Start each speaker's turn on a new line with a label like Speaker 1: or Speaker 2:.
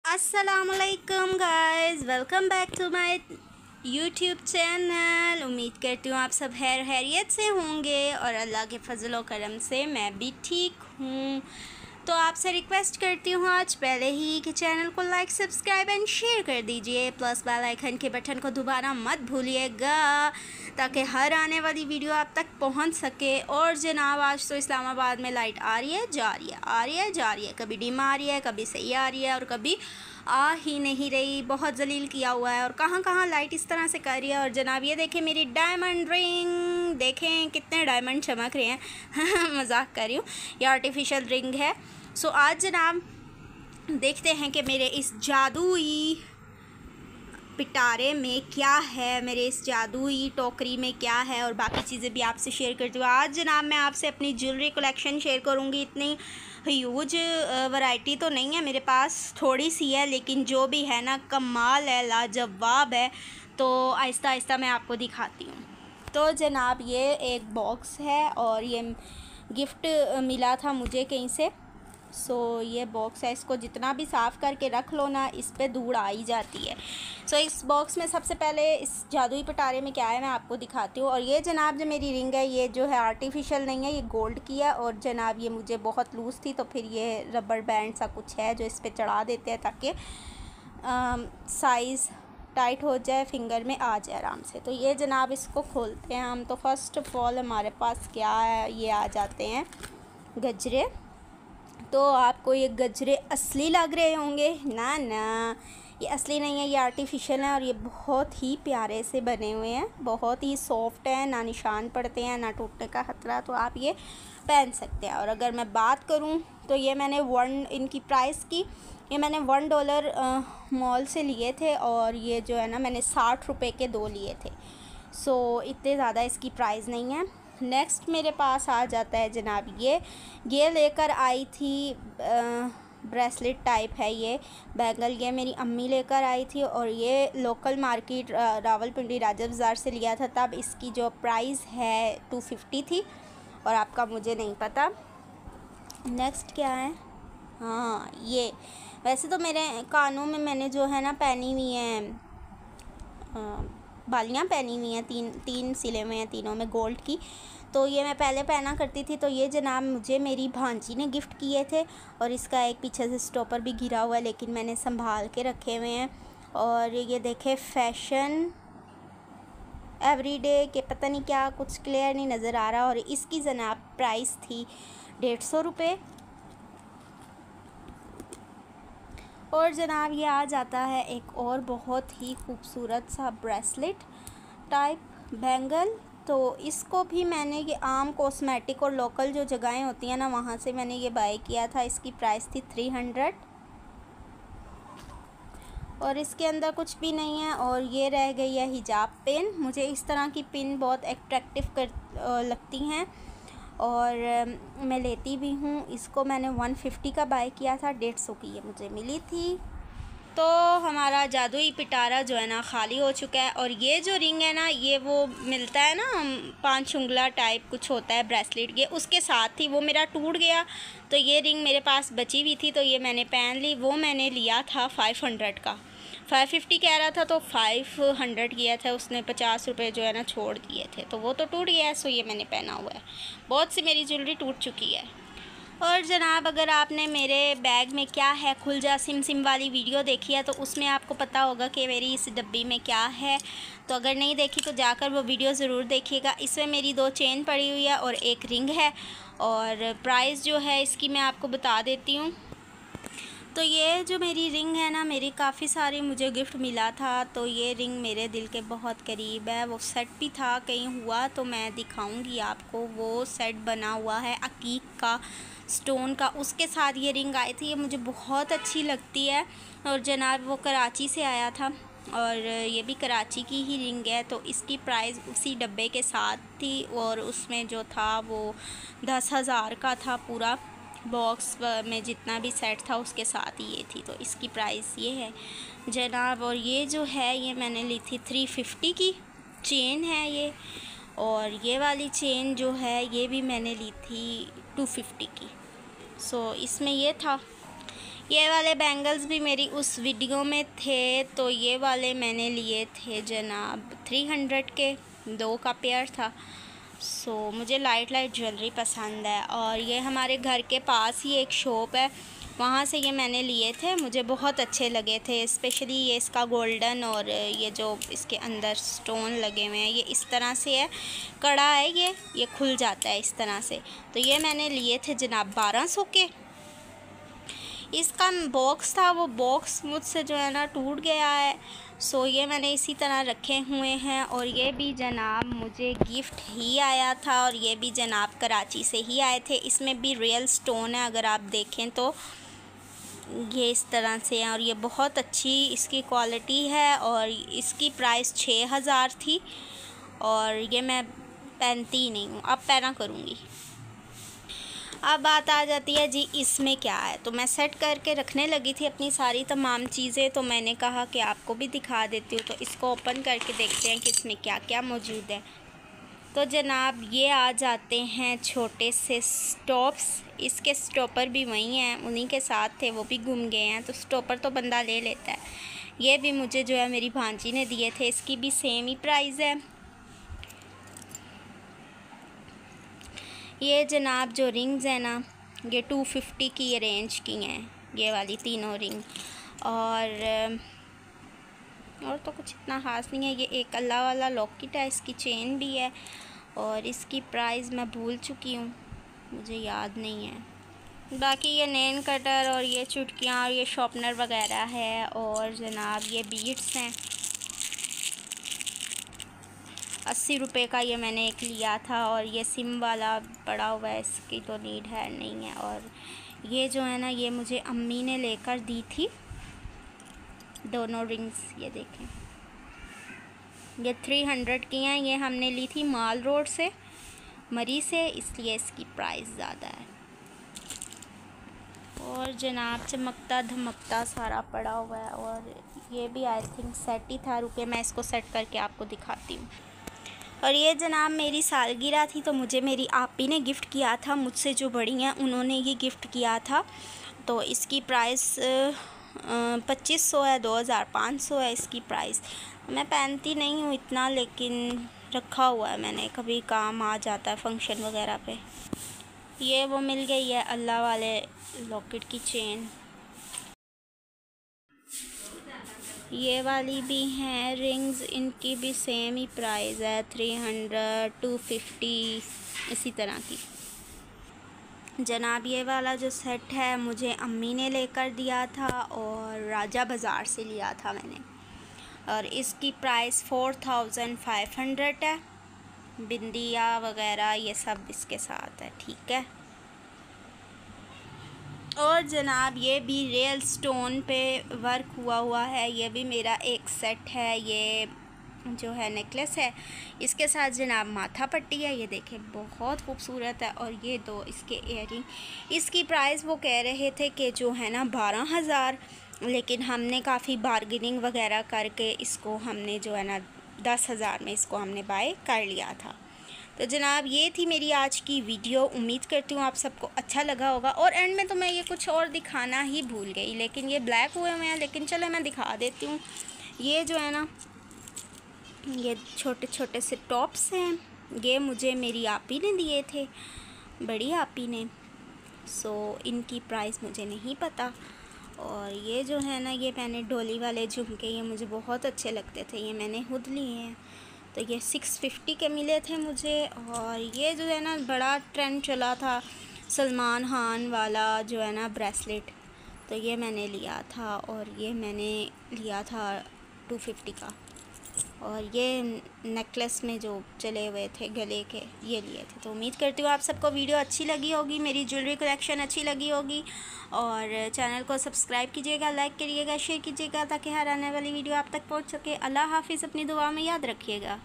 Speaker 1: अस्सलामुअलैकुम guys, welcome back to my YouTube channel. उम्मीद करती हूँ आप सब खैरियत से होंगे और अल्लाह के फजल व करम से मैं भी ठीक हूँ। तो आपसे रिक्वेस्ट करती हूँ आज पहले ही कि चैनल को लाइक, सब्सक्राइब एंड शेयर कर दीजिए, प्लस बेल आइकन के बटन को दबाना मत भूलिएगा ताकि हर आने वाली वीडियो आप तक पहुँच सके। और जनाब आज तो इस्लामाबाद में लाइट आ रही है, जा रही है, आ रही है, जा रही है, कभी डिम आ रही है, कभी सही आ रही है और कभी आ ही नहीं रही। बहुत जलील किया हुआ है और कहाँ कहाँ लाइट इस तरह से कर रही है। और जनाब ये देखें मेरी डायमंड रिंग, देखें कितने डायमंड चमक रहे हैं। मजाक कर रही हूँ, ये आर्टिफिशियल रिंग है। सो आज जनाब देखते हैं कि मेरे इस जादुई पिटारे में क्या है, मेरे इस जादुई टोकरी में क्या है और बाकी चीज़ें भी आपसे शेयर करती हूँ। आज जनाब मैं आपसे अपनी ज्वेलरी कलेक्शन शेयर करूँगी। इतनी ह्यूज वैरायटी तो नहीं है मेरे पास, थोड़ी सी है, लेकिन जो भी है ना कमाल है, लाजवाब है। तो आहिस्ता आहिस्ता मैं आपको दिखाती हूँ। तो जनाब ये एक बॉक्स है और ये गिफ्ट मिला था मुझे कहीं से। सो ये बॉक्स है, इसको जितना भी साफ़ करके रख लो ना इस पे धूड़ आ ही जाती है। सो इस बॉक्स में सबसे पहले इस जादुई पिटारे में क्या है मैं आपको दिखाती हूँ। और ये जनाब जो मेरी रिंग है ये जो है आर्टिफिशियल नहीं है, ये गोल्ड की है। और जनाब ये मुझे बहुत लूज़ थी तो फिर ये रबर बैंड सा कुछ है जो इस पर चढ़ा देते हैं ताकि साइज़ टाइट हो जाए, फिंगर में आ जाए आराम से। तो ये जनाब इसको खोलते हैं हम। तो फर्स्ट ऑफ ऑल हमारे पास क्या है, ये आ जाते हैं गजरे। तो आपको ये गजरे असली लग रहे होंगे, ना ना ये असली नहीं है, ये आर्टिफिशियल है। और ये बहुत ही प्यारे से बने हुए हैं, बहुत ही सॉफ्ट हैं, ना निशान पड़ते हैं ना टूटने का खतरा। तो आप ये पहन सकते हैं। और अगर मैं बात करूं तो ये मैंने इनकी प्राइस की, ये मैंने $1 मॉल से लिए थे और ये जो है ना मैंने 60 रुपये के 2 लिए थे। सो इतने ज़्यादा इसकी प्राइस नहीं है। नेक्स्ट मेरे पास आ जाता है जनाब ये लेकर आई थी ब्रेसलेट टाइप है ये बैंगल, ये मेरी अम्मी लेकर आई थी और ये लोकल मार्केट रावलपिंडी राजा बाज़ार से लिया था। तब इसकी जो प्राइस है 250 थी और आपका मुझे नहीं पता। नेक्स्ट क्या है, हाँ ये वैसे तो मेरे कानों में मैंने जो है ना पहनी हुई हैं बालियाँ पहनी हुई हैं, तीन सिले हुए हैं, तीनों में गोल्ड की। तो ये मैं पहले पहना करती थी। तो ये जनाब मुझे मेरी भांजी ने गिफ्ट किए थे और इसका एक पीछे से स्टॉपर भी गिरा हुआ है लेकिन मैंने संभाल के रखे हुए हैं। और ये देखे फैशन एवरीडे के पता नहीं क्या, कुछ क्लियर नहीं नज़र आ रहा। और इसकी जनाब प्राइस थी 150 रुपये। और जनाब ये आ जाता है एक और बहुत ही खूबसूरत सा ब्रेसलेट टाइप बैंगल। तो इसको भी मैंने ये आम कॉस्मेटिक और लोकल जो जगहें होती हैं ना वहाँ से मैंने ये बाय किया था। इसकी प्राइस थी 300 और इसके अंदर कुछ भी नहीं है। और ये रह गई है हिजाब पिन, मुझे इस तरह की पिन बहुत अट्रैक्टिव लगती हैं और मैं लेती भी हूँ। इसको मैंने 150 का बाय किया था, 150 की ये मुझे मिली थी। तो हमारा जादुई पिटारा जो है ना ख़ाली हो चुका है। और ये जो रिंग है ना ये वो मिलता है ना 5 उंगला टाइप कुछ होता है ब्रेसलेट, ये उसके साथ ही वो मेरा टूट गया। तो ये रिंग मेरे पास बची हुई थी तो ये मैंने पहन ली। वो मैंने लिया था 500 का, 550 कह रहा था तो 500 किया था उसने, 50 रुपये जो है ना छोड़ दिए थे। तो वो तो टूट गया है, सो ये मैंने पहना हुआ है। बहुत सी मेरी ज्वेलरी टूट चुकी है। और जनाब अगर आपने मेरे बैग में क्या है खुल जा सिम सिम वाली वीडियो देखी है तो उसमें आपको पता होगा कि मेरी इस डब्बी में क्या है। तो अगर नहीं देखी तो जाकर वो वीडियो ज़रूर देखिएगा। इसमें मेरी 2 चेन पड़ी हुई है और एक रिंग है। और प्राइस जो है इसकी मैं आपको बता देती हूँ। तो ये जो मेरी रिंग है ना, मेरी काफ़ी सारी मुझे गिफ्ट मिला था। तो ये रिंग मेरे दिल के बहुत करीब है। वो सेट भी था, कहीं हुआ तो मैं दिखाऊंगी आपको। वो सेट बना हुआ है अकीक का, स्टोन का, उसके साथ ये रिंग आई थी। ये मुझे बहुत अच्छी लगती है। और जनाब वो कराची से आया था और ये भी कराची की ही रिंग है। तो इसकी प्राइस उसी डब्बे के साथ थी और उसमें जो था वो 10,000 का था, पूरा बॉक्स में जितना भी सेट था उसके साथ ही ये थी। तो इसकी प्राइस ये है जनाब। और ये जो है ये मैंने ली थी 350 की चेन है ये। और ये वाली चेन जो है ये भी मैंने ली थी 250 की। सो इसमें ये था। ये वाले बैंगल्स भी मेरी उस वीडियो में थे, तो ये वाले मैंने लिए थे जनाब 300 के, 2 का पेयर था। सो मुझे लाइट ज्वेलरी पसंद है, और ये हमारे घर के पास ही एक शॉप है, वहाँ से ये मैंने लिए थे, मुझे बहुत अच्छे लगे थे। स्पेशली ये इसका गोल्डन और ये जो इसके अंदर स्टोन लगे हुए हैं, ये इस तरह से है, कड़ा है, ये खुल जाता है इस तरह से। तो ये मैंने लिए थे जनाब 1200 के। इसका बॉक्स था, वो बॉक्स मुझसे जो है ना टूट गया है, सो ये मैंने इसी तरह रखे हुए हैं। और ये भी जनाब मुझे गिफ्ट ही आया था, और ये भी जनाब कराची से ही आए थे। इसमें भी रियल स्टोन है, अगर आप देखें तो ये इस तरह से है, और ये बहुत अच्छी इसकी क्वालिटी है, और इसकी प्राइस 6000 थी, और ये मैं पहनती ही नहीं हूँ, अब पहना करूँगी। अब बात आ जाती है जी इसमें क्या है, तो मैं सेट करके रखने लगी थी अपनी सारी तमाम चीज़ें, तो मैंने कहा कि आपको भी दिखा देती हूँ। तो इसको ओपन करके देखते हैं कि इसमें क्या क्या मौजूद है। तो जनाब ये आ जाते हैं छोटे से स्टॉप्स, इसके स्टॉपर भी वही हैं, उन्हीं के साथ थे, वो भी गुम गए हैं, तो स्टॉपर तो बंदा ले लेता है। ये भी मुझे जो है मेरी भांजी ने दिए थे, इसकी भी सेम ही प्राइस है। ये जनाब जो रिंग्स हैं ना, ये 250 की रेंज की हैं, ये वाली तीनों रिंग, और तो कुछ इतना ख़ास नहीं है। ये एक अल्लाह वाला लॉकेट है, इसकी चेन भी है, और इसकी प्राइस मैं भूल चुकी हूँ, मुझे याद नहीं है। बाकी ये नेल कटर और ये चुटकियाँ और ये शॉर्पनर वगैरह है, और जनाब ये बीड्स हैं, 80 रुपये का ये मैंने एक लिया था, और ये सिम वाला पड़ा हुआ है, इसकी तो नीड है नहीं है। और ये जो है ना, ये मुझे अम्मी ने लेकर दी थी, दोनों रिंग्स, ये देखें, ये 300 की हैं, ये हमने ली थी माल रोड से, मरी से, इसलिए इसकी प्राइस ज़्यादा है। और जनाब चमकता धमकता सारा पड़ा हुआ है, और ये भी आई थिंक सेट ही था, रुपये मैं इसको सेट करके आपको दिखाती हूँ। और ये जनाब मेरी सालगिरह थी, तो मुझे मेरी आपी ने गिफ्ट किया था, मुझसे जो बड़ी हैं उन्होंने ये गिफ्ट किया था। तो इसकी प्राइस 2500 है, 2500 है इसकी प्राइस। मैं पहनती नहीं हूँ इतना, लेकिन रखा हुआ है मैंने, कभी काम आ जाता है फंक्शन वगैरह पे। ये वो मिल गई है अल्लाह वाले लॉकेट की चेन, ये वाली भी हैं रिंग्स, इनकी भी सेम ही प्राइस है, 300, 250 इसी तरह की। जनाब ये वाला जो सेट है मुझे अम्मी ने लेकर दिया था, और राजा बाज़ार से लिया था मैंने, और इसकी प्राइस 4500 है, बिंदिया वगैरह ये सब इसके साथ है, ठीक है। और जनाब ये भी रियल स्टोन पे वर्क हुआ है, ये भी मेरा एक सेट है, ये जो है नेकलेस है, इसके साथ जनाब माथा पट्टी है, ये देखें बहुत खूबसूरत है। और ये दो इसके इयररिंग, इसकी प्राइस वो कह रहे थे कि जो है ना 12,000, लेकिन हमने काफ़ी बार्गेनिंग वगैरह करके इसको हमने जो है ना 10,000 में इसको हमने बाय कर लिया था। तो जनाब ये थी मेरी आज की वीडियो, उम्मीद करती हूँ आप सबको अच्छा लगा होगा। और एंड में तो मैं ये कुछ और दिखाना ही भूल गई, लेकिन ये ब्लैक हुए हैं, लेकिन चलो मैं दिखा देती हूँ। ये जो है ना, ये छोटे छोटे से टॉप्स हैं, ये मुझे मेरी आपी ने दिए थे, बड़ी आपी ने, सो इनकी प्राइस मुझे नहीं पता। और ये जो है ना, ये मैंने डोली वाले झुमके, ये मुझे बहुत अच्छे लगते थे, ये मैंने खुद लिए हैं, तो ये 650 के मिले थे मुझे। और ये जो है ना बड़ा ट्रेंड चला था सलमान खान वाला जो है ना ब्रेसलेट, तो ये मैंने लिया था, और ये मैंने लिया था 250 का। और ये नेकलेस में जो चले हुए थे गले के, ये लिए थे। तो उम्मीद करती हूँ आप सबको वीडियो अच्छी लगी होगी, मेरी ज्वेलरी कलेक्शन अच्छी लगी होगी, और चैनल को सब्सक्राइब कीजिएगा, लाइक करिएगा, शेयर कीजिएगा, ताकि हर आने वाली वीडियो आप तक पहुँच सके। अल्लाह हाफिज़, अपनी दुआ में याद रखिएगा।